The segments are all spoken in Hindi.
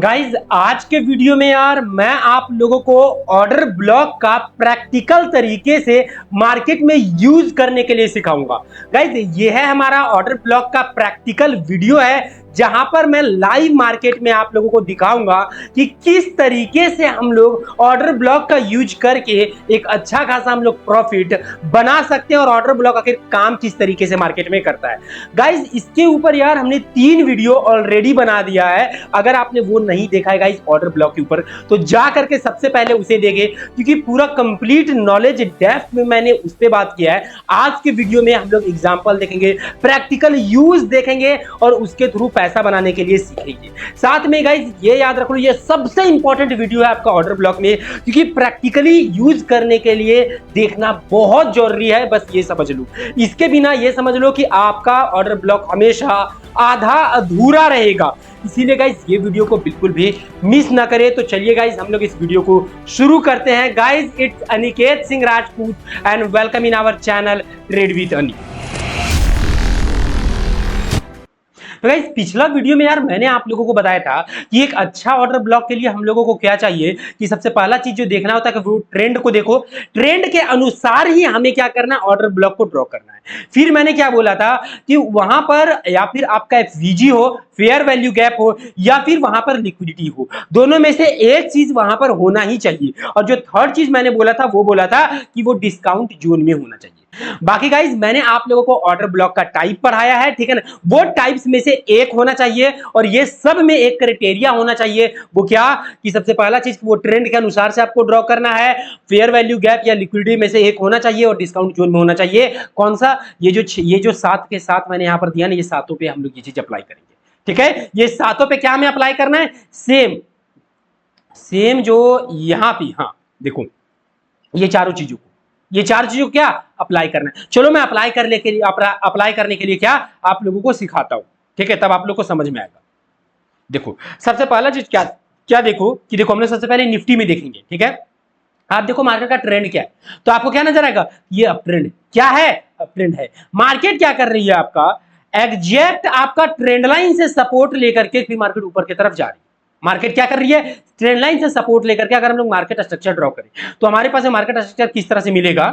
गाइज आज के वीडियो में यार मैं आप लोगों को ऑर्डर ब्लॉक का प्रैक्टिकल तरीके से मार्केट में यूज करने के लिए सिखाऊंगा। गाइज ये है हमारा ऑर्डर ब्लॉक का प्रैक्टिकल वीडियो है जहां पर मैं लाइव मार्केट में आप लोगों को दिखाऊंगा कि किस तरीके से हम लोग ऑर्डर ब्लॉक का यूज करके एक अच्छा खासा हम लोग प्रॉफिट बना सकते हैं और ऑर्डर ब्लॉक आखिर काम किस तरीके से मार्केट में करता है। गाइज इसके ऊपर यार हमने 3 वीडियो ऑलरेडी बना दिया है। अगर आपने वो नहीं देखा है गाइस ऑर्डर ब्लॉक के ऊपर तो जा करके सबसे पहले उसे देखें, क्योंकि पूरा कंप्लीट नॉलेज डेप्थ में मैंने उस पर बात किया है। आज के वीडियो में हम लोग एग्जांपल देखेंगे, प्रैक्टिकल यूज देखेंगे और उसके थ्रू पैसा बनाने के लिए सीखेंगे। साथ में गाइस ये याद रख लो, ये सबसे इंपॉर्टेंट वीडियो है आपका ऑर्डर ब्लॉक में, क्योंकि प्रैक्टिकली यूज करने के लिए देखना बहुत जरूरी है। बस ये समझ लो, इसके बिना ये समझ लो कि आपका ऑर्डर ब्लॉक हमेशा आधा अधूरा रहेगा। इसीलिए गाइस ये वीडियो को बिल्कुल भी मिस ना करें। तो चलिए गाइस हम लोग इस वीडियो को शुरू करते हैं। Guys it's Aniket Singh Rajput and welcome in our channel trade with Ani. तो गाइस पिछला वीडियो में यार मैंने आप लोगों को बताया था कि एक अच्छा ऑर्डर ब्लॉक के लिए हम लोगों को क्या चाहिए कि सबसे पहला चीज जो देखना होता है कि वो ट्रेंड को देखो, ट्रेंड के अनुसार ही हमें क्या करना है, ऑर्डर ब्लॉक को ड्रॉ करना है। फिर मैंने क्या बोला था कि वहां पर या फिर आपका एफवीजी हो, फेयर वैल्यू गैप हो या फिर वहां पर लिक्विडिटी हो, दोनों में से एक चीज वहां पर होना ही चाहिए। और जो थर्ड चीज मैंने बोला था वो बोला था कि वो डिस्काउंट जोन में होना चाहिए। बाकी गाइज मैंने आप लोगों को ऑर्डर ब्लॉक का टाइप पढ़ाया है, ठीक है ना। वो टाइप्स में से एक होना चाहिए और ये सब में एक क्राइटेरिया होना चाहिए। वो क्या कि सबसे पहला चीज वो ट्रेंड के अनुसार से आपको ड्रॉ करना है, फेयर वैल्यू गैप या लिक्विडिटी में से एक होना चाहिए और डिस्काउंट जोन में होना चाहिए। कौन सा? ये जो 7 के साथ मैंने यहां पर दिया ना, ये सातों पे हम लोग ये चीज अप्लाई करेंगे, ठीक है। ये सातों पे क्या हमें अप्लाई करना है? सेम जो यहां पे, हाँ देखो ये चारों चीजों को, ये 4 चीजों को क्या अप्लाई करना है। चलो मैं अप्लाई करने के लिए क्या आप लोगों को सिखाता हूं, ठीक है, तब आप लोग को समझ में आएगा। देखो सबसे पहला चीज क्या क्या देखो कि देखो हम लोग सबसे पहले निफ्टी में देखेंगे, ठीक है। आप देखो मार्केट का ट्रेंड क्या है, तो आपको क्या नजर आएगा? ये अप ट्रेंड क्या है? अप ट्रेंड है। मार्केट क्या कर रही है? आपका एग्जैक्ट आपका ट्रेंड लाइन से सपोर्ट लेकर के फिर मार्केट ऊपर की तरफ जा रही है। मार्केट क्या कर रही है? ट्रेंड लाइन से सपोर्ट लेकर के। अगर हम लोग मार्केट स्ट्रक्चर ड्रॉ करें तो हमारे पास मार्केट स्ट्रक्चर किस तरह से मिलेगा?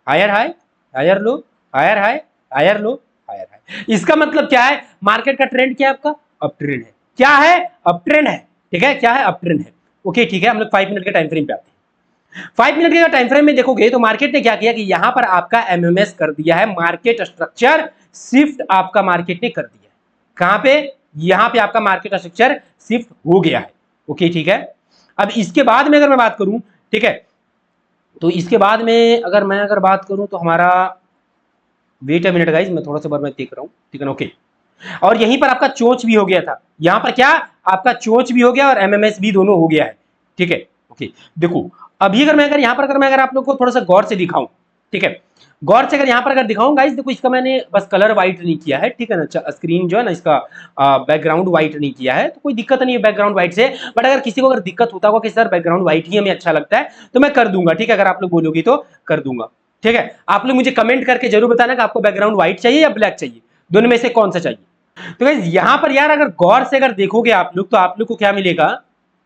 Higher high, higher low, higher high, higher low, higher high. इसका मतलब क्या है? मार्केट का ट्रेंड क्या है? आपका अप ट्रेंड है। क्या है? अप ट्रेंड है, ठीक है। क्या है? अप ट्रेंड है। ओके ठीक है, हम लोग 5 मिनट के टाइम फ्रेम पे आते हैं। 5 मिनट के टाइम फ्रेम में देखोगे तो मार्केट ने क्या किया कि यहां पर आपका एमएमएस कर दिया है, मार्केट स्ट्रक्चर शिफ्ट आपका मार्केट ने कर दिया है। कहां पे? यहां पे आपका मार्केट स्ट्रक्चर शिफ्ट हो गया है। ओके ठीक है। अब इसके बाद में अगर मैं बात करूं, ठीक है, तो इसके बाद में अगर मैं बात करूं तो हमारा, वेट अ मिनट गाइस, मैं थोड़ा सा बार मैं देख रहा हूं, ठीक है ना। ओके, और यहीं पर आपका चोंच भी हो गया था, यहां पर क्या आपका चोंच भी हो गया और एमएमएस भी दोनों हो गया है, ठीक है। ओके देखो अभी अगर यहां पर मैं आप लोग को थोड़ा सा गौर से दिखाऊं, ठीक है, गौर से यहां पर दिखाऊं गाइस, देखो इसका मैंने बस कलर व्हाइट नहीं किया है, ठीक है ना। स्क्रीन जो है ना इसका बैकग्राउंड व्हाइट नहीं किया है, तो कोई दिक्कत नहीं है बैकग्राउंड व्हाइट से। बट अगर किसी को अगर दिक्कत होता होगा कि सर बैकग्राउंड व्हाइट ही हमें अच्छा लगता है तो मैं कर दूंगा, ठीक है। अगर आप लोग बोलोगी तो कर दूंगा, ठीक है। आप लोग मुझे कमेंट करके जरूर बताना कि आपको बैकग्राउंड व्हाइट चाहिए या ब्लैक चाहिए, दोनों में से कौन सा चाहिए। तो गाइस यहां पर यार अगर गौर से देखोगे आप लोग तो आप लोग को क्या मिलेगा?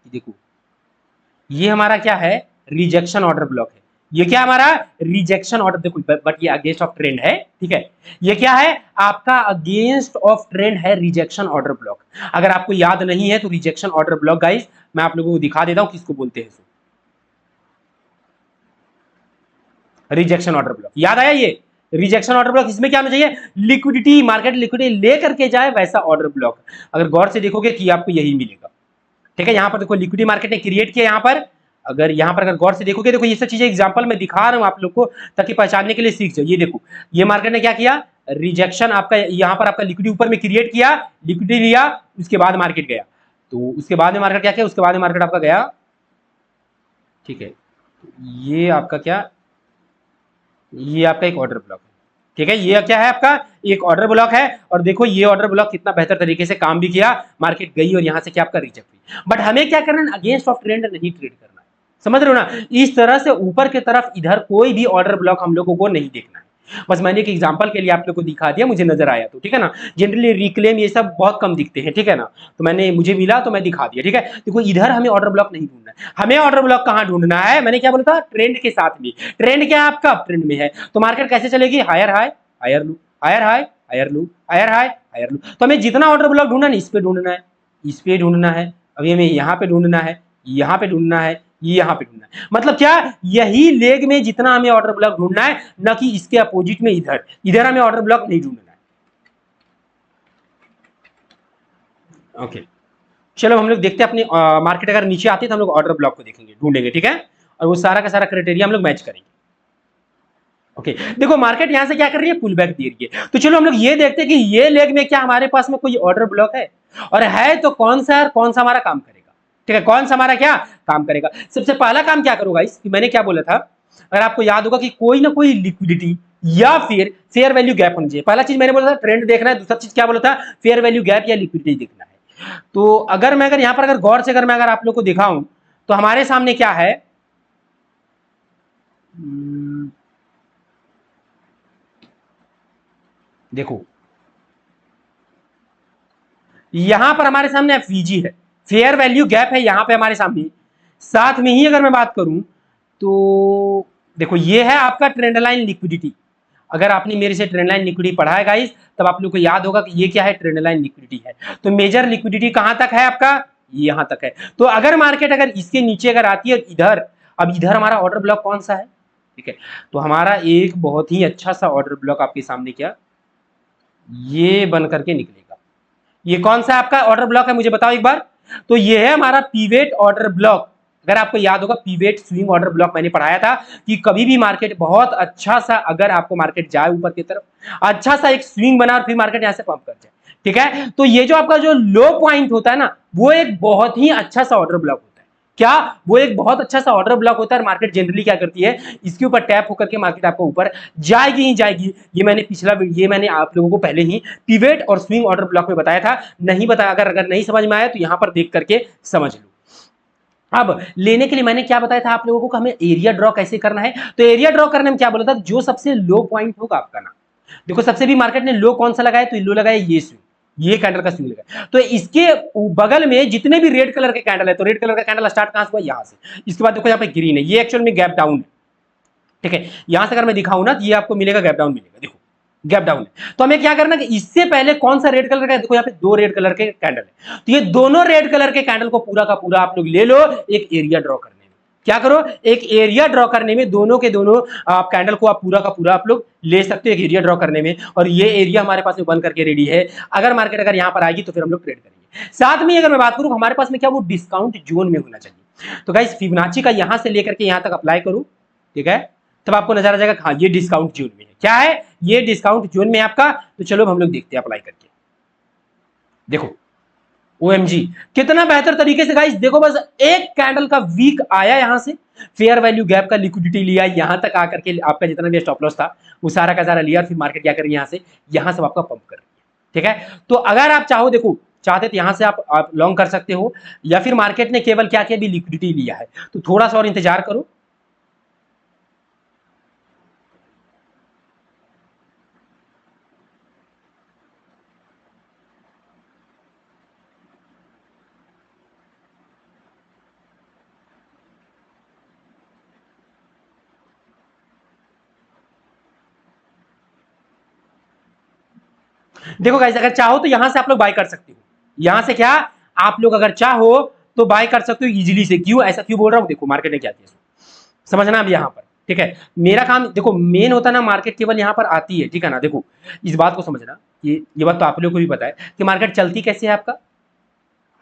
देखो ये हमारा क्या है? रिजेक्शन ऑर्डर ब्लॉक है। ये क्या हमारा? Rejection order. देखो बट ये अगेंस्ट ऑफ ट्रेंड है, ठीक है। ये क्या है? आपका अगेंस्ट ऑफ ट्रेंड है रिजेक्शन ऑर्डर ब्लॉक। अगर आपको याद नहीं है तो रिजेक्शन ऑर्डर ब्लॉक गाइस मैं आप लोगों को दिखा देता हूं किसको बोलते हैं। रिजेक्शन ऑर्डर ब्लॉक याद आया? ये रिजेक्शन ऑर्डर ब्लॉक, इसमें क्या होना चाहिए? लिक्विडिटी, मार्केट लिक्विडिटी लेकर के जाए वैसा ऑर्डर ब्लॉक। अगर गौर से देखोगे कि आपको यही मिलेगा, ठीक है। यहां पर देखो लिक्विडिटी मार्केट ने क्रिएट किया यहां पर। अगर यहां पर गौर से देखोगे, देखो ये सब चीजें एग्जांपल मैं दिखा रहा हूं आप लोग को ताकि पहचानने के लिए सीख जाओ। ये देखो ये मार्केट ने क्या किया? रिजेक्शन आपका यहां पर आपका लिक्विडिटी ऊपर में क्रिएट किया, लिक्विडिटी लिया, उसके बाद मार्केट गया। तो उसके बाद में मार्केट क्या किया? उसके बाद में मार्केट आपका गया, ठीक है। ये आपका क्या? ये आपका एक ऑर्डर ब्लॉक है, ठीक है। ये क्या है? आपका एक ऑर्डर ब्लॉक है। और देखो ये ऑर्डर ब्लॉक कितना बेहतर तरीके से काम भी किया, मार्केट गई और यहां से क्या आपका रिजेक्ट हुई। बट हमें क्या करना है? अगेंस्ट ऑफ ट्रेंड नहीं ट्रेड करना है, समझ रहे हो ना। इस तरह से ऊपर की तरफ इधर कोई भी ऑर्डर ब्लॉक हम लोगों को नहीं देखना है। बस मैंने एक एग्जांपल के लिए आप लोग को दिखा दिया, मुझे नजर आया तो, ठीक है ना। जनरली रिक्लेम ये सब बहुत कम दिखते हैं, ठीक है ना, तो मैंने मुझे मिला तो मैं दिखा दिया, ठीक है। देखो इधर हमें ऑर्डर ब्लॉक नहीं ढूंढना है, हमें ऑर्डर ब्लॉक कहाँ ढूंढना है, मैंने क्या बोला था, ट्रेंड के साथ में। ट्रेंड क्या है आपका, ट्रेंड में है, तो मार्केट कैसे चलेगी, higher high higher low, higher high higher low, higher high higher low. तो हमें जितना ऑर्डर ब्लॉक ढूंढना है इस पे ढूंढना है, इस पे ढूंढना है, अभी हमें यहाँ पे ढूंढना है, यहाँ पे ढूंढना है, यहाँ पे ढूंढना है। मतलब क्या, यही लेग में जितना हमें ऑर्डर ब्लॉक ढूंढना है, न कि इसके अपोजिट में इधर, इधर हमें ऑर्डर ब्लॉक नहीं ढूंढना है। ओके, चलो हम लोग देखते हैं अपनी मार्केट अगर नीचे आती है तो हम लोग ऑर्डर ब्लॉक को देखेंगे, ढूंढेंगे, ठीक है, और वो सारा का सारा क्राइटेरिया हम लोग मैच करेंगे। ओके, देखो मार्केट यहां से क्या कर रही है, पुल बैक दे रही है, तो चलो हम लोग ये देखते हैं कि ये लेग में क्या हमारे पास में कोई ऑर्डर ब्लॉक है, और है तो कौन सा, कौन सा हमारा काम करेगा, ठीक है, कौन सा हमारा क्या काम करेगा। सबसे पहला काम क्या करूंगा, इस मैंने क्या बोला था, अगर आपको याद होगा कि कोई ना कोई लिक्विडिटी या फिर फेयर वैल्यू गैप होनी चाहिए। पहला चीज मैंने बोला था ट्रेंड देखना है, दूसरा चीज क्या बोला था, फेयर वैल्यू गैप या लिक्विडिटी देखना है। तो अगर मैं अगर यहाँ पर अगर गौर से अगर मैं अगर आप लोग को दिखाऊं तो हमारे सामने क्या है, देखो यहां पर हमारे सामने एफवीजी है, फेयर वैल्यू गैप है यहां पे हमारे सामने, साथ में ही अगर मैं बात करूं तो देखो ये है आपका ट्रेंड लाइन लिक्विडिटी। अगर आपने मेरे से ट्रेंड लाइन लिक्विडिटी पढ़ा है गाइस, तब आप लोग को याद होगा कि ये क्या है, ट्रेंड लाइन लिक्विडिटी है। तो मेजर लिक्विडिटी कहां तक है आपका, यहां तक है। तो अगर मार्केट अगर इसके नीचे अगर आती है इधर, अब इधर हमारा ऑर्डर ब्लॉक कौन सा है, ठीक है, तो हमारा एक बहुत ही अच्छा सा ऑर्डर ब्लॉक आपके सामने क्या ये बन करके निकलेगा। ये कौन सा आपका ऑर्डर ब्लॉक है मुझे बताओ एक बार, तो ये है हमारा पीवेट ऑर्डर ब्लॉक। अगर आपको याद होगा पीवेट स्विंग ऑर्डर ब्लॉक मैंने पढ़ाया था कि कभी भी मार्केट बहुत अच्छा सा, अगर आपको मार्केट जाए ऊपर की तरफ, अच्छा सा एक स्विंग बना और फिर मार्केट यहां से पंप कर जाए, ठीक है, तो ये जो आपका जो लो पॉइंट होता है ना, वो एक बहुत ही अच्छा सा ऑर्डर ब्लॉक होता है। क्या, वो एक बहुत अच्छा सा ऑर्डर ब्लॉक होता है। मार्केट जनरली क्या करती है, इसके ऊपर टैप होकर के मार्केट आपको ऊपर जाएगी ही जाएगी। ये मैंने ये मैंने आप लोगों को पहले ही पिवेट और स्विंग ऑर्डर ब्लॉक में बताया था, नहीं बताया, अगर नहीं समझ में आया तो यहां पर देख करके समझ लो। अब लेने के लिए मैंने क्या बताया था आप लोगों को, हमें एरिया ड्रॉ कैसे करना है, तो एरिया ड्रॉ करने में क्या बोला था, जो सबसे लो पॉइंट होगा आपका ना, देखो सबसे भी मार्केट ने लो कौन सा लगाया, तो लो लगाया ये स्विंग, ये कैंडल का स्विंग लगा, तो इसके बगल में जितने भी रेड कलर के कैंडल है, तो रेड कलर का कैंडल स्टार्ट कहां से हुआ, यहां से। इसके बाद देखो यहाँ पे ग्रीन है, ये एक्चुअल में गैप डाउन है, ठीक है, यहां से अगर मैं दिखाऊं ना, ये आपको मिलेगा गैप डाउन मिलेगा, देखो गैप डाउन है। तो हमें क्या करना कि इससे पहले कौन सा रेड कलर का है, देखो यहाँ पे दो रेड कलर के कैंडल है, तो ये दोनों रेड कलर के कैंडल को पूरा का पूरा आप लोग ले लो एक एरिया ड्रॉ करने में। क्या करो, एक एरिया ड्रॉ करने में दोनों के दोनों आप कैंडल को आप पूरा का पूरा आप लोग ले सकते हो एक एरिया ड्रॉ करने में, और ये एरिया हमारे पास में बन करके रेडी है। अगर मार्केट अगर यहाँ पर आएगी तो फिर हम लोग ट्रेड करेंगे। साथ में अगर मैं बात करूं हमारे पास में क्या, वो डिस्काउंट जोन में होना चाहिए। तो गाइस फिबोनाची का यहां से लेकर के यहां तक अप्लाई करूं, ठीक है, तब आपको नजर आ जाएगा हाँ ये डिस्काउंट जोन में है। क्या है, ये डिस्काउंट जोन में आपका। तो चलो हम लोग देखते हैं अप्लाई करके, देखो ओएमजी कितना बेहतर तरीके से गाइस, देखो बस एक कैंडल का वीक आया यहां से, फेयर वैल्यू गैप का लिक्विडिटी लिया, यहां तक आकर के आपका जितना भी स्टॉप लॉस था वो सारा का सारा लिया, और फिर मार्केट क्या कर रही है, यहां से आपका पंप कर रही है, ठीक है। तो अगर आप चाहो, देखो चाहते तो यहां से आप लॉन्ग कर सकते हो, या फिर मार्केट ने केवल क्या किया, भी लिक्विडिटी लिया है, तो थोड़ा सा और इंतजार करो। देखो गाइस अगर चाहो तो यहां से आप लोग बाय कर सकते हो, यहां से क्या आप लोग अगर चाहो तो बाय कर सकते हो इजीली से। क्यों ऐसा क्यों बोल रहा हूं, देखो मार्केट ने क्या किया समझना अब यहां पर, ठीक है। मेरा काम देखो मेन होता है ना, मार्केट केवल यहां पर आती है, ठीक है ना। देखो इस बात को समझना, ये बात तो आप लोगों को भी पता है कि मार्केट चलती कैसे है आपका,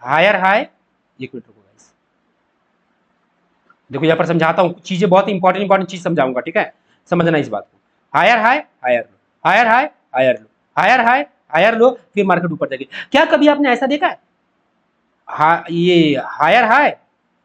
हायर हाई, एक मिनट रुको गाइस, देखो यहां पर समझाता हूं कुछ चीजें, बहुत इंपॉर्टेंट चीज समझाऊंगा, ठीक है, समझना इस बात को। Higher high higher low, higher high higher low, higher high higher low, फिर मार्केट ऊपर जाएगी। क्या कभी आपने ऐसा देखा है, ये हायर हाई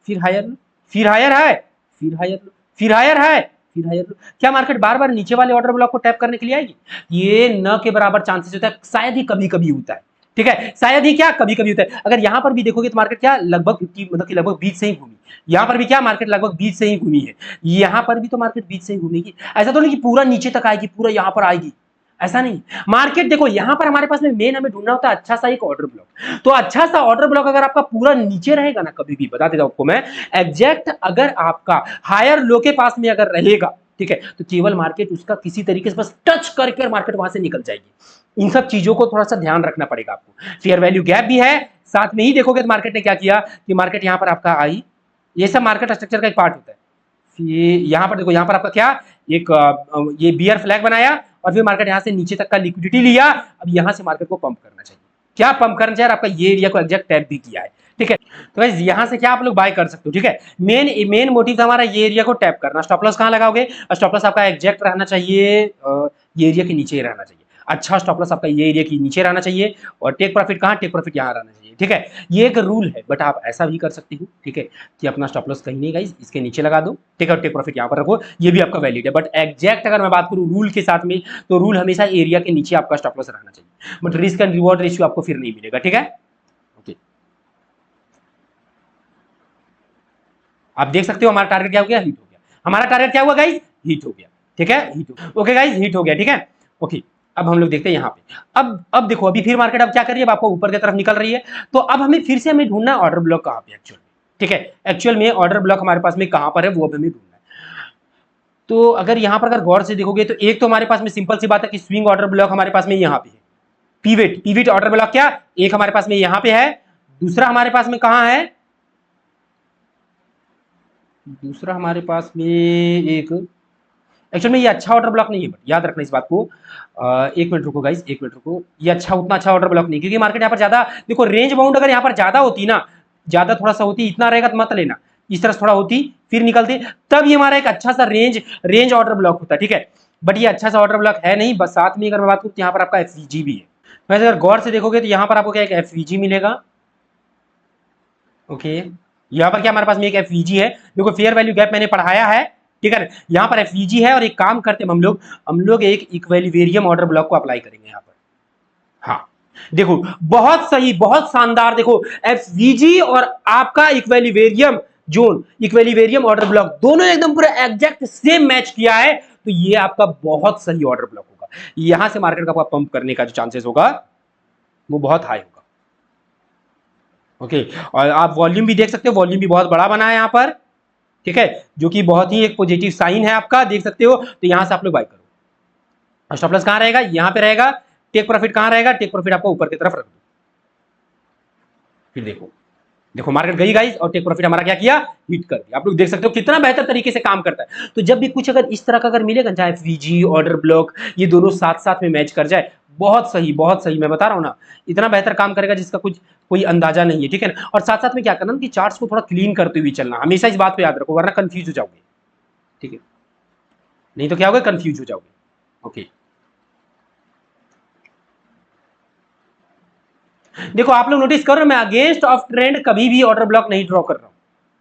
फिर हायर लो, फिर हायर हाई फिर हायर लो, फिर हायर हाई फिर हायर लो, क्या मार्केट बार बार नीचे वाले ऑर्डर ब्लॉक को टैप करने के लिए आएगी? ये न के बराबर चांसेस होता है, शायद ही कभी कभी होता है, ठीक है, शायद ही क्या कभी कभी होता है। अगर यहां पर भी देखोगे तो मार्केट क्या लगभग 50 मतलब कि लगभग 20 से ही घूमी, यहाँ पर भी क्या मार्केट लगभग बीच से ही घूमी है, यहाँ पर भी तो मार्केट बीच से ही घूमेगी। ऐसा तो नहीं कि पूरा नीचे तक आएगी, पूरा यहाँ पर आएगी, ऐसा नहीं। मार्केट देखो यहाँ पर हमारे पास में मेन हमें ढूंढना होता है अच्छा सा एक ऑर्डर ब्लॉक। तो अच्छा सा ऑर्डर ब्लॉक अगर आपका पूरा नीचे रहेगा ना, कभी भी बता देता हूं आपको मैं, एग्जैक्ट अगर आपका हायर लो के पास में अगर रहेगा, ठीक है, तो केवल मार्केट उसका किसी तरीके से बस टच करके मार्केट वहां से निकल जाएगी। इन सब चीजों को थोड़ा सा ध्यान रखना पड़ेगा आपको। फेयर वैल्यू गैप भी है, साथ में ही देखोगे तो मार्केट ने क्या किया कि मार्केट यहाँ पर आपका आई, ये सब मार्केट स्ट्रक्चर का एक पार्ट होता है। ये यहाँ पर देखो, यहाँ पर आपका क्या एक ये बियर फ्लैग बनाया और फिर मार्केट यहाँ से नीचे तक का लिक्विडिटी लिया। अब यहाँ से मार्केट को पंप करना चाहिए, क्या पंप करना चाहिए, आपका ये एरिया को एग्जैक्ट टैप भी किया है, ठीक है। तो गाइस यहाँ से क्या आप लोग बाय कर सकते हो, ठीक है। मेन मोटिव था हमारा ये एरिया को टैप करना। स्टॉप लॉस कहाँ लगाओगे, स्टॉप लॉस आपका एग्जैक्ट रहना चाहिए ये एरिया के नीचे ही रहना चाहिए। अच्छा स्टॉप लॉस आपका ये एरिया के नीचे रहना चाहिए और टेक प्रॉफिट कहाँ, टेक प्रॉफिट यहाँ रहना चाहिए, ठीक है। ये एक रूल है, बट आप ऐसा भी कर सकते हो, ठीक है, कि अपना स्टॉप लॉस कहीं नहीं गाइस इसके नीचे लगा दो, ठीक है, और टेक प्रॉफिट यहाँ पर रखो, ये भी आपका वैलिड है। बट एग्जैक्ट अगर मैं बात करूँ रूल के साथ में, तो रूल हमेशा एरिया के नीचे आपका स्टॉप लॉस रहना चाहिए, but risk and reward ratio आपको फिर नहीं मिलेगा, ठीक है। ओके, आप देख सकते हो हमारा टारगेट क्या हो गया, हिट हो गया। हमारा टारगेट क्या हुआ गाइस, हिट हो गया, ठीक है, हिट। ओके गाइस, हिट हो गया, ठीक है। ओके, अब हम लोग देखते हैं यहाँ पे। अब देखो अभी फिर मार्केट अब क्या कर रही है, अब आपको ऊपर की तरफ निकल रही है। तो अब हमें फिर से हमें ढूंढना है ऑर्डर ब्लॉक कहाँ पे एक्चुअल में, ठीक है। एक्चुअल में ऑर्डर ब्लॉक हमारे पास में कहाँ पर है वो अब हमें ढूंढना है। तो अगर यहाँ पर अगर गौर से देखोगे तो एक तो हमारे पास में सिंपल सी बात है कि स्विंग ऑर्डर ब्लॉक हमारे पास में यहाँ पे है। पीविट ऑर्डर ब्लॉक क्या, एक हमारे पास में यहाँ पे है, दूसरा हमारे पास में कहाँ है, दूसरा हमारे पास में एक, एक्चुअल में ये अच्छा ऑर्डर ब्लॉक नहीं है, बट याद रखना इस बात को। एक मिनट रुको गाइस, एक मिनट रुको, ये उतना अच्छा ऑर्डर ब्लॉक नहीं, क्योंकि मार्केट यहाँ पर ज्यादा देखो रेंज बाउंड अगर यहाँ पर ज्यादा होती ना, ज्यादा थोड़ा सा होती, इतना रहेगा तो मत लेना, इस तरह से थोड़ा होती फिर निकलती, तब ये हमारा एक अच्छा सा रेंज ऑर्डर ब्लॉक होता, ठीक है। बट ये अच्छा सा ऑर्डर ब्लॉक है नहीं, बस साथ में अगर मैं बात करूँ तो यहाँ पर आपका एफवीजी भी है। वैसे अगर गौर से देखोगे तो यहाँ पर आपको क्या एक एफवीजी मिलेगा। ओके, यहाँ पर क्या हमारे पास में एक एफवीजी है, देखो फेयर वैल्यू गैप मैंने पढ़ाया है, ठीक है। यहाँ पर एफवीजी है और एक काम करते हैं हम लोग एक इक्विलिब्रियम ऑर्डर ब्लॉक को अप्लाई करेंगे यहाँ पर। हाँ देखो, बहुत सही, बहुत शानदार, देखो एफवीजी और आपका equilibrium zone, equilibrium order block दोनों एकदम पूरा एग्जैक्ट सेम मैच किया है, तो ये आपका बहुत सही ऑर्डर ब्लॉक होगा। यहां से मार्केट का पंप करने का जो चांसेस होगा वो बहुत हाई होगा। ओके, और आप वॉल्यूम भी देख सकते हो, वॉल्यूम भी बहुत बड़ा बना है यहाँ पर, ठीक है, जो कि बहुत ही एक पॉजिटिव साइन है आपका, देख सकते हो। तो यहां से आप लोग बाय करो। स्टॉप लॉस कहां रहेगा, यहां पे रहेगा। टेक प्रॉफिट कहां रहेगा, टेक प्रॉफिट आपको ऊपर की तरफ रख दो। फिर देखो मार्केट गई गाइस और टेक प्रॉफिट हमारा क्या किया, हिट कर दिया। आप लोग देख सकते हो कितना बेहतर तरीके से काम करता है। तो जब भी कुछ अगर इस तरह का अगर मिलेगा, चाहे एफवीजी ऑर्डर ब्लॉक, ये दोनों साथ साथ में मैच कर जाए, बहुत सही, बहुत सही, मैं बता रहा हूँ ना, इतना बेहतर काम करेगा जिसका कुछ कोई अंदाजा नहीं है, ठीक है ना। और साथ साथ में क्या करना कि चार्ट्स को थोड़ा क्लीन करते हुए चलना, हमेशा इस बात को याद रखो, वरना कंफ्यूज हो जाओगे, ठीक है, नहीं तो क्या होगा, कंफ्यूज हो जाओगे। ओके, देखो आप लोग नोटिस करो, मैं अगेंस्ट ऑफ ट्रेंड कभी भी ऑर्डर ब्लॉक नहीं ड्रॉ कर रहा हूं,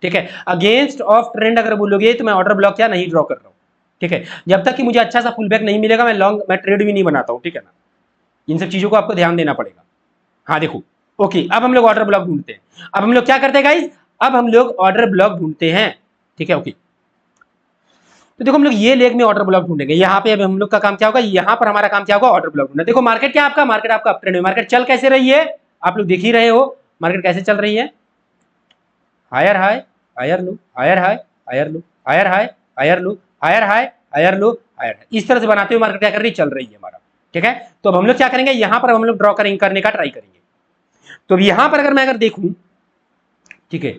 ठीक है। अगेंस्ट ऑफ ट्रेंड अगर बोलोगे तो मैं ऑर्डर ब्लॉक क्या नहीं ड्रॉ कर रहा हूं, ठीक है। जब तक कि मुझे अच्छा सा पुल बैक नहीं मिलेगा मैं ट्रेड भी नहीं बनाता हूं, ठीक है ना। इन सब चीजों को आपको ध्यान देना पड़ेगा। हाँ देखो, ओके, अब हम लोग ऑर्डर ब्लॉक ढूंढते हैं। अब हम लोग क्या करते हैं गाइज, अब हम लोग ऑर्डर ब्लॉक ढूंढते हैं, ठीक है। ओके, तो देखो हम लोग ये लेग में ऑर्डर ब्लॉक ढूंढेंगे। यहाँ पे अब हम लोग का काम क्या होगा, यहाँ पर हमारा काम क्या होगा, ऑर्डर ब्लॉक ढूंढना। देखो मार्केट क्या आपका, मार्केट आपका अपट्रेंड है। मार्केट चल कैसे रही है, आप लोग देख ही रहे हो मार्केट कैसे चल रही है, higher high, higher low, higher high, higher low, higher high, higher low, higher high, higher low, higher high, इस तरह से बनाते हुए मार्केट क्या कर रही है, चल रही है हमारा, ठीक है। तो अब हम लोग क्या करेंगे, यहाँ पर हम लोग ड्रॉ करने का ट्राई करेंगे। तो यहाँ पर अगर मैं देखूं, ठीक है,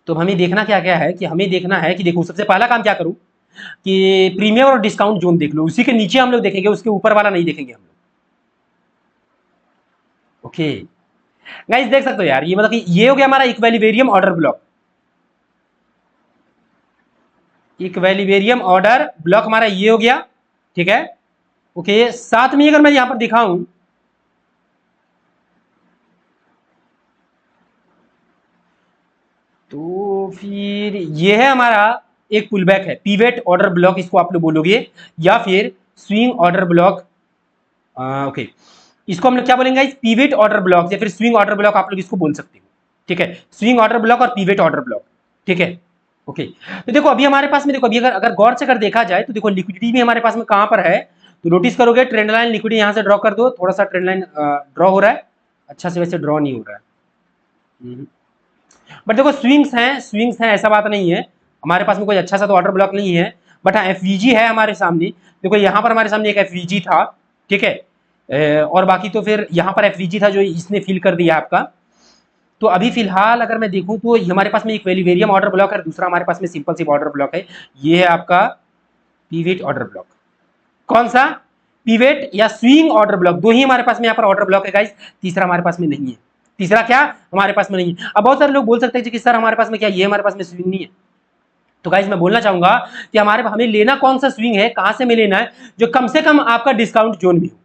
तो हमें देखना क्या क्या है कि हमें देखना है कि देखो सबसे पहला काम क्या करूं कि प्रीमियम और डिस्काउंट जोन देख लो, उसी के नीचे हम लोग देखेंगे, उसके ऊपर वाला नहीं देखेंगे हम लोग। ओके गाइस, देख सकते हो यार, ये मतलब कि ये हो गया हमारा equilibrium order block. Equilibrium order block हमारा ये हो गया, ठीक है। ओके, साथ में अगर मैं यहां पर दिखाऊं, तो फिर ये है हमारा एक पुलबैक है, पीवेट ऑर्डर ब्लॉक इसको आप लोग बोलोगे, या फिर स्विंग ऑर्डर ब्लॉक। ओके, इसको हम लोग क्या बोलेंगे, पीवेट ऑर्डर ब्लॉक या फिर स्विंग ऑर्डर ब्लॉक आप लोग इसको बोल सकते हो, ठीक है। स्विंग ऑर्डर ब्लॉक और पीवेट ऑर्डर ब्लॉक, ठीक है। ओके, तो देखो अभी हमारे पास में, देखो अभी अगर अगर गौर से अगर देखा जाए तो देखो लिक्विडिटी भी हमारे पास में कहां पर है, तो नोटिस करोगे ट्रेंड लाइन लिक्विडिटी यहां से ड्रॉ कर दो, थोड़ा सा ट्रेंड लाइन ड्रॉ हो रहा है, अच्छा से वैसे ड्रॉ नहीं हो रहा है, बट देखो स्विंग्स हैं, ऐसा बात नहीं है, हमारे पास में कोई अच्छा सा तो ऑर्डर ब्लॉक नहीं है, बट हाँ एफवीजी है हमारे सामने। देखो यहाँ पर हमारे सामने एक एफवीजी था, ठीक है, और बाकी तो फिर यहाँ पर एफवीजी था जो इसने फिल कर दिया आपका। तो अभी फिलहाल अगर मैं देखूं तो हमारे पास में एक वेरिएम ऑर्डर ब्लॉक है, दूसरा हमारे पास में सिंपल सिप ऑर्डर ब्लॉक है, ये है आपका पीवेट ऑर्डर ब्लॉक। कौन सा? पीवेट या स्विंग ऑर्डर ब्लॉक, दो ही हमारे पास में यहाँ पर ऑर्डर ब्लॉक है गाइस, तीसरा हमारे पास में नहीं है। तीसरा क्या हमारे पास में नहीं है। अब बहुत सारे लोग बोल सकते हैं कि सर हमारे पास में क्या ये हमारे पास में स्विंग नहीं है, तो गाइस मैं बोलना चाहूंगा कि हमें लेना कौन सा स्विंग है, कहां से हमें लेना है, जो कम से कम आपका डिस्काउंट जोन में हो,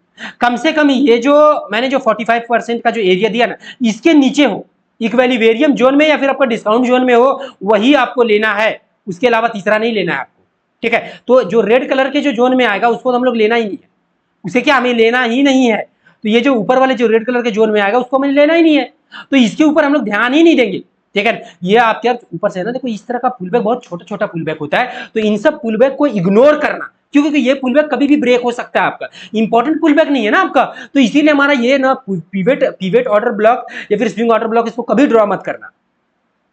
कम से कम ये जो मैंने जो 45% का जो एरिया दिया ना इसके नीचे हो, इक्विलिब्रियम जोन में या फिर आपका डिस्काउंट जोन में हो, वही आपको लेना है, उसके अलावा तीसरा नहीं लेना है आपको, ठीक है। तो जो रेड कलर के जो जोन में आएगा उसको तो हम लोग लेना ही नहीं है, उसे क्या हमें लेना ही नहीं है। तो ये जो ऊपर वाले जो रेड कलर के जोन में आएगा उसको हमें लेना ही नहीं है, तो इसके ऊपर हम लोग ध्यान ही नहीं देंगे, ठीक है। ये आपके ऊपर से ना देखो इस तरह का पुलबैक बहुत छोटा छोटा पुलबैक होता है, तो इन सब पुलबैक को इग्नोर करना, क्योंकि ये पुलबैक कभी भी ब्रेक हो सकता है, आपका इंपॉर्टेंट पुलबैक नहीं है ना आपका, तो इसीलिए हमारा ये ना पीवेट ऑर्डर ब्लॉक या फिर स्विंग ऑर्डर ब्लॉक इसको कभी ड्रॉ मत करना,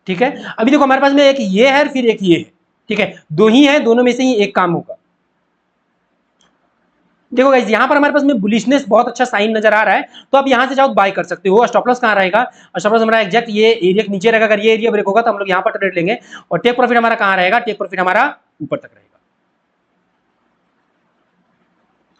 ठीक है। अभी देखो हमारे पास में एक ये है फिर एक ये है, ठीक है, दो ही है, दोनों में से ही एक काम होगा। देखो गाइस यहाँ पर हमारे पास में बुलिशनेस बहुत अच्छा साइन नजर आ रहा है, तो आप यहाँ से जाओ बाय कर सकते हो। स्टॉप लॉस कहाँ रहेगा? स्टॉप लॉस हमारा एग्जैक्ट ये एरिया के नीचे रहेगा, अगर ये एरिया ब्रेक होगा तो हम लोग यहाँ पर ट्रेड लेंगे, और टेक प्रॉफिट हमारा कहाँ रहेगा? टेक प्रॉफिट हमारा ऊपर तक रहेगा।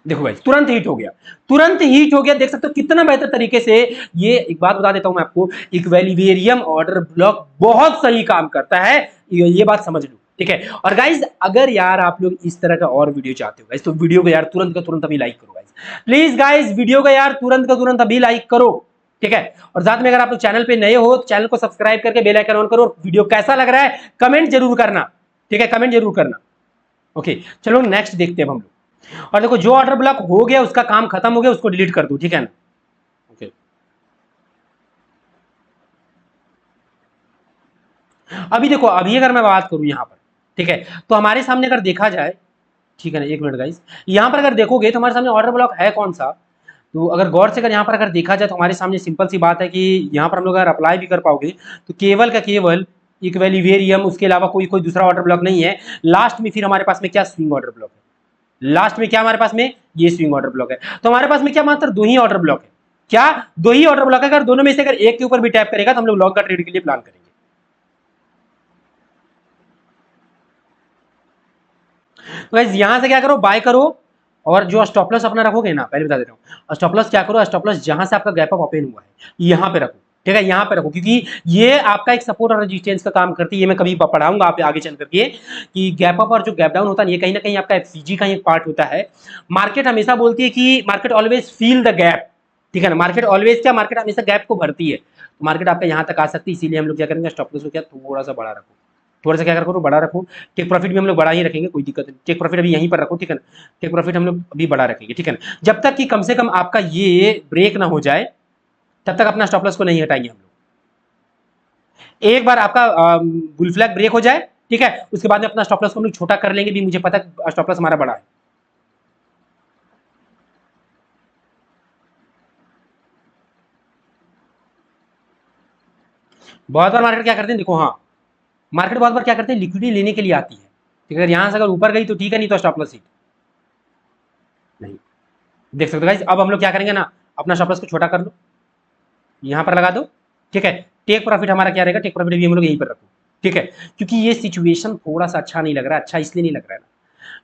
देखो भाई तुरंत हिट हो गया, तुरंत हिट हो गया, देख सकते हो कितना बेहतर तरीके से। ये एक बात बता देता हूं मैं आपको, इक्विलिब्रियम ऑर्डर ब्लॉक बहुत सही काम करता है, ये बात समझ लो, ठीक है। और गाइज अगर यार आप लोग इस तरह का और वीडियो चाहते हो गाइज, तो वीडियो को यार तुरंत का तुरंत अभी लाइक करो गाइज, प्लीज गाइज वीडियो को यार तुरंत का तुरंत अभी लाइक करो, ठीक है। और साथ में अगर आप लोग चैनल पे नए हो तो चैनल को सब्सक्राइब करके बेल आइकन ऑन करो, और वीडियो कैसा लग रहा है कमेंट जरूर करना, ठीक है, कमेंट जरूर करना। ओके चलो नेक्स्ट देखते हैं हम लोग। और देखो जो ऑर्डर ब्लॉक हो गया उसका काम खत्म हो गया, उसको डिलीट कर दो, ठीक है ना। ओके अभी देखो अभी अगर मैं बात करूं यहां पर, ठीक है, तो हमारे सामने अगर देखा जाए, ठीक है ना, एक मिनट गाइस, यहां पर अगर देखोगे तो हमारे सामने ऑर्डर ब्लॉक है कौन सा, तो अगर गौर से अगर यहाँ पर अगर देखा जाए तो हमारे सामने सिंपल सी बात है कि यहाँ पर हम लोग अगर अप्लाई भी कर पाओगे तो केवल का केवल इक्विलिब्रियम, उसके अलावा कोई कोई दूसरा ऑर्डर ब्लॉक नहीं है। लास्ट में फिर हमारे पास में क्या स्विंग ऑर्डर ब्लॉक है, लास्ट में क्या हमारे पास में ये स्विंग ऑर्डर ब्लॉक है। तो हमारे पास में क्या मात्र दो ही ऑर्डर ब्लॉक है, क्या दो ही ऑर्डर ब्लॉक है। अगर दोनों में से अगर एक के ऊपर भी टैप करेगा तो हम लोग लॉन्ग का ट्रेड के लिए प्लान करेंगे। तो गाइस यहां से क्या करो, बाय करो, और जो स्टॉप लॉस अपना रखोगे ना, पहले बता देता हूँ, स्टॉप लॉस क्या करो, स्टॉप लॉस जहां से आपका गैप अप ओपन हुआ है यहां पे रखो, ठीक है, यहां पे रखो, क्योंकि ये आपका एक सपोर्ट और रेजिस्टेंस का काम करती है। ये मैं कभी पढ़ाऊंगा आप आगे चल करके कि गैप अप और जो गैप डाउन होता है ये कहीं ना कहीं आपका एफसीजी का एक पार्ट होता है। मार्केट हमेशा बोलती है कि market always feel the gap, ठीक है ना, मार्केट ऑलवेज क्या, मार्केट हमेशा गैप को भरती है, तो मार्केट आपका यहाँ तक आ सकती है, इसीलिए हम लोग क्या करेंगे, स्टॉप लॉस को क्या थोड़ा सा बड़ा रखो, थोड़ा सा क्या करो, बड़ा रखो। टेक प्रॉफिट भी हम लोग बड़ा ही रखेंगे, कोई दिक्कत नहीं, टेक प्रॉफिट अभी यहीं पर रखो, ठीक है ना, टेक प्रॉफिट हम लोग अभी बड़ा रखेंगे, ठीक है ना, जब तक कि कम से कम आपका ये ब्रेक ना हो जाए तब तक अपना स्टॉप लॉस को नहीं हटाएंगे हम लोग। एक बार आपका बुल फ्लैग ब्रेक हो जाए, ठीक है, उसके बाद में अपना स्टॉप लॉस को हम लोग छोटा कर लेंगे भी, मुझे पता है स्टॉप लॉस हमारा बड़ा है। बहुत बार मार्केट क्या करते हैं, देखो हाँ, मार्केट बहुत बार क्या करते हैं, लिक्विडिटी लेने के लिए आती है, ठीक है, अगर यहां से अगर ऊपर गई तो ठीक है, नहीं तो स्टॉप लॉस हिट नहीं। देख सकते हो गाइस, अब हम लोग क्या करेंगे ना, अपना स्टॉप लॉस को छोटा कर लो, यहां पर लगा दो, ठीक है। टेक प्रॉफिट हमारा क्या रहेगा, टेक प्रॉफिट भी हम लोग यहीं पर रखो, ठीक है, क्योंकि ये सिचुएशन थोड़ा सा अच्छा नहीं लग रहा है। अच्छा इसलिए नहीं लग रहा है ना,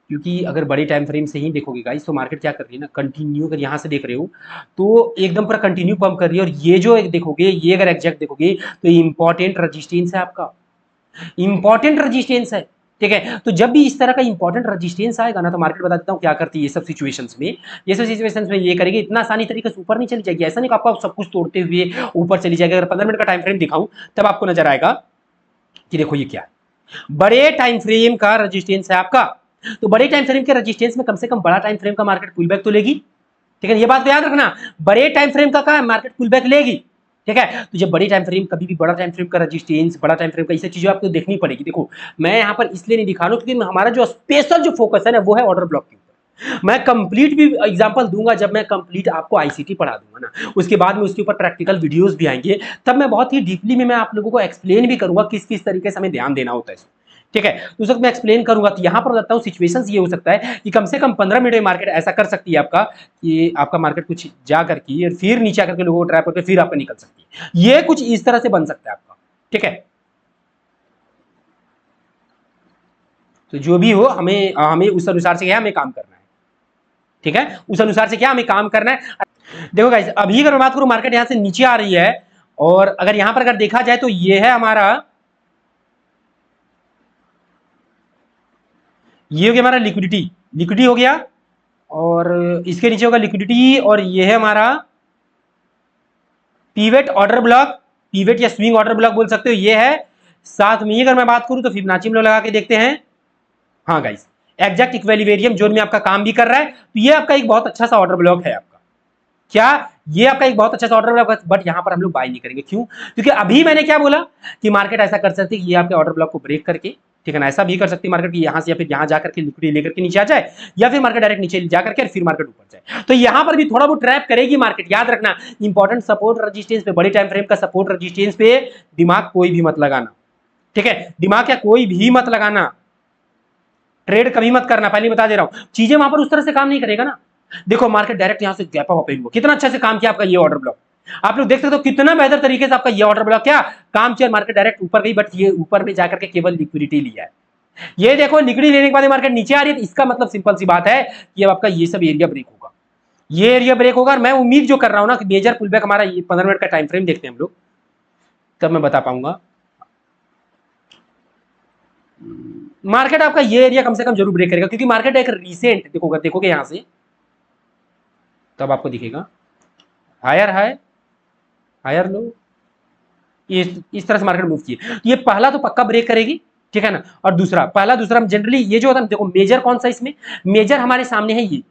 क्योंकि अगर बड़े टाइम फ्रेम से ही देखोगे गाइस तो मार्केट क्या कर रही है ना, कंटिन्यू, अगर यहाँ से देख रहे हो तो एकदम पूरा कंटिन्यू पंप कर रही है, और ये जो एक देखोगे, ये अगर एग्जैक्ट देखोगे तो इंपॉर्टेंट रजिस्टेंस है आपका, इंपॉर्टेंट रजिस्टेंस है, ठीक है। तो जब भी इस तरह का इंपॉर्टेंट रजिस्टेंस आएगा ना, तो मार्केट बता देता हूँ क्या करती है ये सब सिचुएशंस में, ये सब सिचुएशंस में ये करेगी, इतना आसानी तरीके से ऊपर नहीं चली जाएगी, ऐसा नहीं कि आपको सब कुछ तोड़ते हुए ऊपर चली जाएगी। अगर 15 मिनट का टाइम फ्रेम दिखाऊं तब आपको नजर आएगा कि देखो ये क्या है, बड़े टाइम फ्रेम का रजिस्टेंस है आपका। तो बड़े टाइम फ्रेम के रजिस्टेंस में कम से कम बड़ा टाइम फ्रेम का मार्केट पुल बैक तो लेगी, ठीक है, ये बात तो याद रखना, बड़े टाइम फ्रेम का मार्केट पुल बैक लेगी, ठीक है। तो जब बड़ी टाइम फ्रेम, कभी भी बड़ा टाइम फ्रेम का रेजिस्टेंस, बड़ा टाइम फ्रेम का, ये चीजें आपको देखनी पड़ेगी। देखो मैं यहाँ पर इसलिए नहीं दिखा रहा हूँ क्योंकि हमारा जो स्पेशल जो फोकस है ना वो है ऑर्डर ब्लॉक के ऊपर। मैं कंप्लीट भी एग्जांपल दूंगा जब मैं कंप्लीट आपको आईसीटी पढ़ा दूंगा ना, उसके बाद में उसके ऊपर प्रैक्टिकल वीडियोस भी आएंगे, तब मैं बहुत ही डीपली में मैं आप लोगों को एक्सप्लेन भी करूंगा किस किस तरीके से हमें ध्यान देना होता है। ठीक है, तो उस वक्त मैं एक्सप्लेन करूंगा। तो यहाँ पर बताता हूँ सिचुएशंस ये हो सकता है कि कम से कम 15 मिनट में मार्केट ऐसा कर सकती है आपका कि आपका मार्केट कुछ जा करके और फिर नीचे आकर के लोगों को ट्रैप करके फिर आपका निकल सकती है। ये कुछ इस तरह से बन सकता है आपका। ठीक है, तो जो भी हो हमें हमें उस अनुसार से क्या हमें काम करना है। ठीक है, उस अनुसार से क्या हमें काम करना है। देखो गाइस, अभी अगर मैं बात करूं मार्केट यहां से नीचे आ रही है, और अगर यहां पर अगर देखा जाए तो ये है हमारा, ये हो गया हमारा लिक्विडिटी, लिक्विडिटी हो गया, और इसके नीचे होगा लिक्विडिटी, और ये है हमारा पीवेट ऑर्डर ब्लॉक, पीवेट या स्विंग ऑर्डर ब्लॉक बोल सकते हो, ये है। साथ में अगर मैं बात करूं तो फिबोनाची में लगा के देखते हैं। हाँ गाइस, एग्जैक्ट इक्विलिब्रियम जोन में आपका काम भी कर रहा है, तो ये आपका एक बहुत अच्छा सा ऑर्डर ब्लॉक है आपका। क्या ये आपका एक बहुत अच्छा सा ऑर्डर ब्लॉक है, बट यहां पर हम लोग बाय नहीं करेंगे। क्यों? क्योंकि अभी मैंने क्या बोला कि मार्केट ऐसा कर सकती है कि ये आपके ऑर्डर ब्लॉक को ब्रेक करके, ठीक है ना, ऐसा भी कर सकती है मार्केट की यहां से या फिर यहां जाकर के लिक्विडिटी लेकर के नीचे आ जाए, या फिर मार्केट डायरेक्ट नीचे जाकर के फिर मार्केट ऊपर जाए। तो यहां पर भी थोड़ा बहुत ट्रैप करेगी मार्केट, याद रखना। इंपॉर्टेंट सपोर्ट रेजिस्टेंस पे, बड़ी टाइम फ्रेम का सपोर्ट रेजिस्टेंस पे दिमाग कोई भी मत लगाना। ठीक है, दिमाग क्या कोई भी मत लगाना, ट्रेड कभी मत करना, पहले बता दे रहा हूं। चीजें वहां पर उस तरह से काम नहीं करेगा ना। देखो मार्केट डायरेक्ट यहां से गैप अप हुआ, कितना अच्छा से काम किया आपका ये ऑर्डर ब्लॉक। आप लोग देख सकते हो कितना बेहतर तरीके से आपका ये ऑर्डर ब्लॉक क्या काम किया। मार्केट डायरेक्ट ऊपर गई, बट ये ऊपर में जाकर के केवल लिक्विडिटी लिया है। ये देखो लिक्विडिटी लेने के बाद मार्केट नीचे आ रही है, इसका मतलब सिंपल सी बात है कि अब आपका ये सब एरिया ब्रेक होगा, ये एरिया ब्रेक होगा। और मैं उम्मीद जो कर रहा हूं ना कि मेजर पुलबैक हमारा ये 15 मिनट का टाइम फ्रेम देखते हैं हम लोग, तब मैं बता पाऊंगा। मार्केट आपका ये एरिया कम से कम जरूर ब्रेक करेगा, क्योंकि मार्केट एक रिसेंट देखोगे यहां से, तब आपको दिखेगा हायर हाई हायर लो, इस तरह से मार्केट मूव किए। तो ये पहला तो पक्का ब्रेक करेगी, ठीक है ना। और दूसरा, पहला दूसरा जनरली ये जो होता है, देखो मेजर कौन सा इसमें, मेजर हमारे सामने है, ये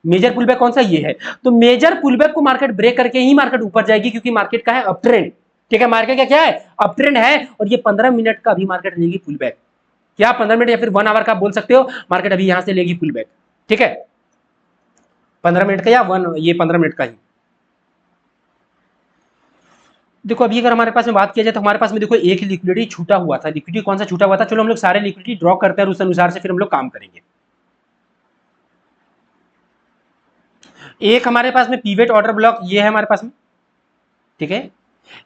मेजर पुलबैक कौन सा ये है। तो मेजर पुलबैक को मार्केट ब्रेक करके ही मार्केट ऊपर जाएगी, क्योंकि मार्केट का है अप ट्रेंड। ठीक है, मार्केट का क्या है, अप ट्रेंड है। और ये 15 मिनट का भी मार्केट लेगी पुलबैक, क्या 15 मिनट या फिर 1 आवर का बोल सकते हो, मार्केट अभी यहां से लेगी पुलबैक। ठीक है, 15 मिनट का या ये 15 मिनट का ही। देखो अभी अगर हमारे पास में बात किया जाए तो हमारे पास में देखो एक लिक्विडिटी छूटा हुआ था। लिक्विडिटी कौन सा छूटा हुआ था, चलो हम लोग सारे लिक्विडिटी ड्रॉ करते हैं और उस अनुसार से फिर हम लोग काम करेंगे। एक हमारे पास में पीवेट ऑर्डर ब्लॉक ये है हमारे पास में, ठीक है,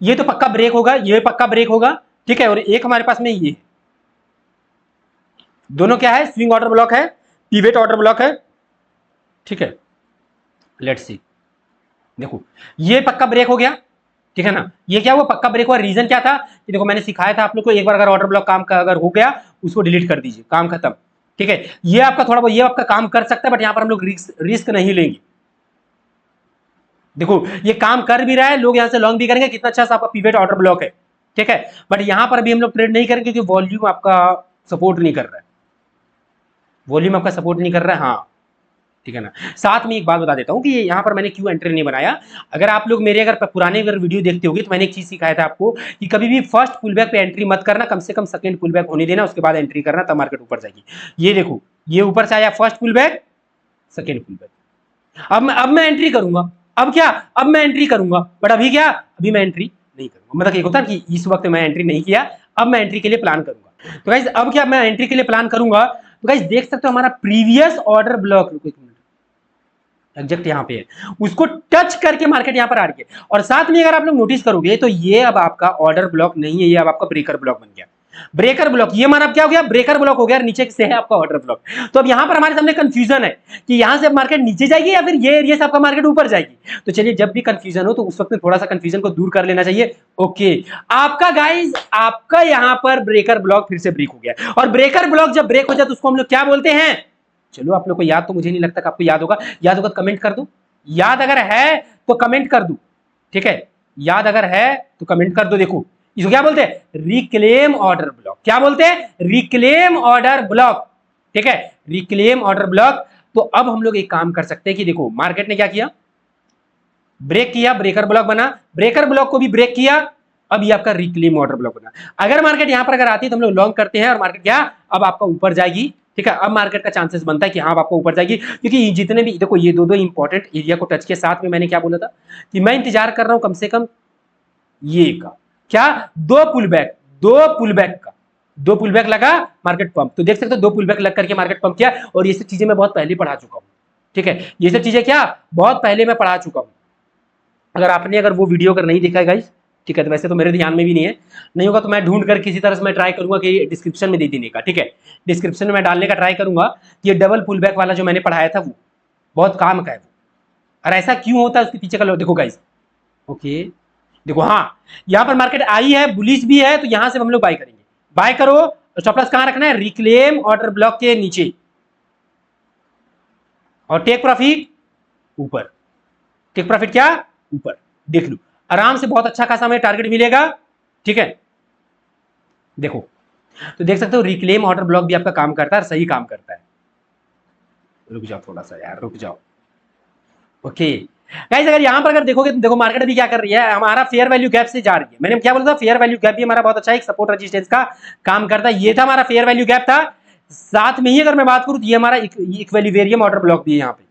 ये तो पक्का ब्रेक होगा, ये पक्का ब्रेक होगा। ठीक है, और एक हमारे पास में ये दोनों क्या है, स्विंग ऑर्डर ब्लॉक है, पीवेट ऑर्डर ब्लॉक है। ठीक है, लेट्स सी, देखो ये पक्का ब्रेक हो गया, ठीक है ना। ये क्या हुआ, पक्का ब्रेक हुआ। रीजन क्या था कि देखो मैंने सिखाया था आप लोग को, एक बार अगर ऑर्डर ब्लॉक काम का अगर हो गया उसको डिलीट कर दीजिए, काम खत्म। ठीक है, ये आपका थोड़ा बहुत ये आपका काम कर सकता है, बट यहां पर हम लोग रिस्क नहीं लेंगे। देखो ये काम कर भी रहा है, लोग यहां से लॉन्ग भी करेंगे, कितना अच्छा सा आपका पीवेट ऑर्डर ब्लॉक है। ठीक है, बट यहां पर भी हम लोग ट्रेड नहीं करेंगे क्योंकि वॉल्यूम आपका सपोर्ट नहीं कर रहा है, वॉल्यूम आपका सपोर्ट नहीं कर रहा है। हाँ ठीक है ना। साथ में एक बात बता देता हूं कि यहाँ पर मैंने क्यों एंट्री नहीं बनाया। अगर आप लोग मेरे अगर पुराने अगर वीडियो देखते होगे तो मैंने एक चीज सिखाया था आपको कि कभी भी फर्स्ट पुलबैक पे एंट्री मत करना, कम से कम सेकंड पुलबैक होने देना, उसके बाद एंट्री करना, तब मार्केट ऊपर जाएगी। ये देखो ये ऊपर से आया फर्स्ट पुलबैक, सेकंड पुलबैक, अब मैं एंट्री करूंगा। अब क्या, अब मैं एंट्री करूंगा, बट अभी क्या, अभी मैं एंट्री नहीं करूंगा। मतलब एक होता है कि इस वक्त मैं एंट्री नहीं किया, अब मैं एंट्री के लिए प्लान करूंगा। तो गाइस अब क्या मैं एंट्री के लिए प्लान करूंगा, तो गाइस देख सकते हो हमारा प्रीवियस ऑर्डर ब्लॉक, एग्जैक्ट यहाँ पे है, उसको टच करके मार्केट यहाँ पर आ रही है। और साथ में अगर आप लोग नोटिस करोगे तो ये अब आपका ऑर्डर ब्लॉक नहीं है, ये अब आपका ब्रेकर ब्लॉक बन गया। ब्रेकर ब्लॉक ये माना क्या हो गया, ब्रेकर ब्लॉक हो गया, नीचे से है आपका ऑर्डर ब्लॉक। तो अब यहां पर हमारे सामने कंफ्यूजन है कि यहां से मार्केट नीचे जाएगी या फिर ये एरिया से आपका मार्केट ऊपर जाएगी। तो चलिए जब भी कंफ्यूजन हो तो उस वक्त में थोड़ा सा कंफ्यूजन को दूर कर लेना चाहिए। ओके, आपका गाइस आपका यहां पर ब्रेकर ब्लॉक फिर से ब्रेक हो गया, और ब्रेकर ब्लॉक जब ब्रेक हो जाए तो उसको हम लोग क्या बोलते हैं, चलो आप लोग को याद तो मुझे नहीं लगता कि आपको याद होगा, याद होगा कमेंट कर दो, याद अगर है तो कमेंट कर दो। ठीक है, याद अगर है तो कमेंट कर दो। देखो इसको क्या बोलते हैं, रिक्लेम ऑर्डर ब्लॉक। क्या बोलते हैं, रिक्लेम ऑर्डर ब्लॉक। ठीक है, रिक्लेम ऑर्डर ब्लॉक। तो अब हम लोग एक काम कर सकते हैं कि देखो मार्केट ने क्या किया, ब्रेक किया, ब्रेकर ब्लॉक बना, ब्रेकर ब्लॉक को भी ब्रेक किया, अब ये आपका रिक्लेम ऑर्डर ब्लॉक बना। अगर मार्केट यहां पर अगर आती है तो हम लोग लॉन्ग करते हैं और मार्केट क्या अब आपका ऊपर जाएगी, ठीक है। अब मार्केट का चांसेस बनता है कि हाँ आपको ऊपर जाएगी, क्योंकि जितने भी देखो ये दो इंपॉर्टेंट एरिया को टच के साथ में मैंने क्या बोला था कि मैं इंतजार कर रहा हूं कम से कम ये का क्या दो पुल बैक का, दो पुल बैक लगा मार्केट पंप, तो देख सकते हो दो पुल बैक लग करके मार्केट पंप किया। और ये सब चीजें मैं बहुत पहले पढ़ा चुका हूं, ठीक है, ये सब चीजें क्या बहुत पहले मैं पढ़ा चुका हूं। अगर वो वीडियो अगर नहीं देखा है गाइस, ठीक है, तो वैसे तो मेरे ध्यान में भी नहीं है, नहीं होगा तो मैं ढूंढ कर किसी तरह से मैं ट्राई करूंगा कि डिस्क्रिप्शन में दे देने का, ठीक है, डिस्क्रिप्शन में मैं डालने का ट्राई करूंगा। ये डबल पुल बैक वाला जो मैंने पढ़ाया था वो बहुत काम का है वो, और ऐसा क्यों होता है उसके पीछे का देखो गाइस। ओके देखो, हाँ यहां पर मार्केट आई है, बुलिश भी है, तो यहां से हम लोग बाय करेंगे। बाय करो, स्टॉप लॉस कहां रखना है, रिक्लेम ऑर्डर ब्लॉक के नीचे, और टेक प्रॉफिट ऊपर, टेक प्रॉफिट क्या ऊपर, देख लो आराम से बहुत अच्छा खासा हमें टारगेट मिलेगा, ठीक है। देखो तो देख सकते हो रिक्लेम ऑर्डर ब्लॉक भी आपका काम करता है, सही काम करता है। रुक जाओ थोड़ा सा यार, रुक जाओ। ओके गाइस, अगर यहां पर अगर देखोगे तो देखो मार्केट अभी क्या कर रही है, हमारा फेयर वैल्यू गैप से जा रही है। मैंने क्या बोला था, फेयर वैल्यू गैप भी हमारा बहुत अच्छा एक सपोर्ट रेजिस्टेंस का काम करता है। ये था हमारा फेयर वैल्यू गैप था, साथ में ही अगर मैं बात करूं तो ये हमारा इक्विलिब्रियम ऑर्डर ब्लॉक भी है यहाँ पे।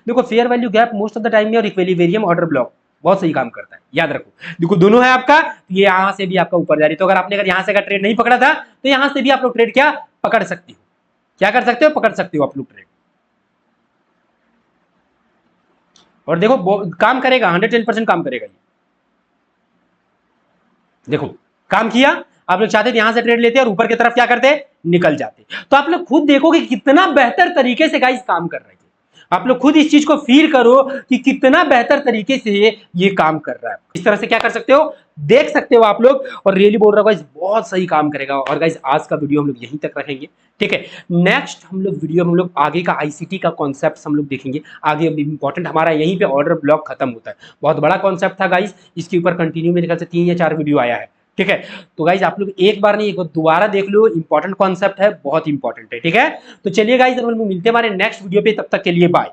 देखो fair value gap most of the time में और इक्विलिब्रियम ऑर्डर ब्लॉक बहुत सही काम करता है, याद रखो। देखो दोनों है आपका, ये यहां से भी आपका ऊपर जा रही है, तो अगर आपने अगर यहां से अगर ट्रेड नहीं पकड़ा था तो यहां से भी आप लोग ट्रेड क्या पकड़ सकते हो, क्या कर सकते हो, पकड़ सकते हो आप लोग ट्रेड। और देखो काम करेगा, 110% काम करेगा ये। देखो काम किया, आप लोग चाहते थे यहां से ट्रेड लेते और ऊपर की तरफ क्या करते निकल जाते, तो आप लोग खुद देखो कि कितना बेहतर तरीके से गाइस काम कर रहे थे। आप लोग खुद इस चीज को फील करो कि कितना बेहतर तरीके से ये काम कर रहा है। इस तरह से क्या कर सकते हो, देख सकते हो आप लोग, और रियली बोल रहा हूं गाइस बहुत सही काम करेगा। और गाइस आज का वीडियो हम लोग यहीं तक रखेंगे, ठीक है। नेक्स्ट हम लोग वीडियो हम लोग आगे का आईसीटी का कॉन्सेप्ट हम लोग देखेंगे आगे। इंपॉर्टेंट हमारा यहीं पे ऑर्डर ब्लॉक खत्म होता है, बहुत बड़ा कॉन्सेप्ट था गाइस, इसके ऊपर कंटिन्यू मेरे ख्याल से 3 या 4 वीडियो आया है, ठीक है। तो गाइज आप लोग एक बार नहीं एक बार दोबारा देख लो, इंपॉर्टेंट कॉन्सेप्ट है, बहुत इंपॉर्टेंट है, ठीक है। तो चलिए गाइज हम लोग मिलते हैं हमारे नेक्स्ट वीडियो पे, तब तक के लिए बाय।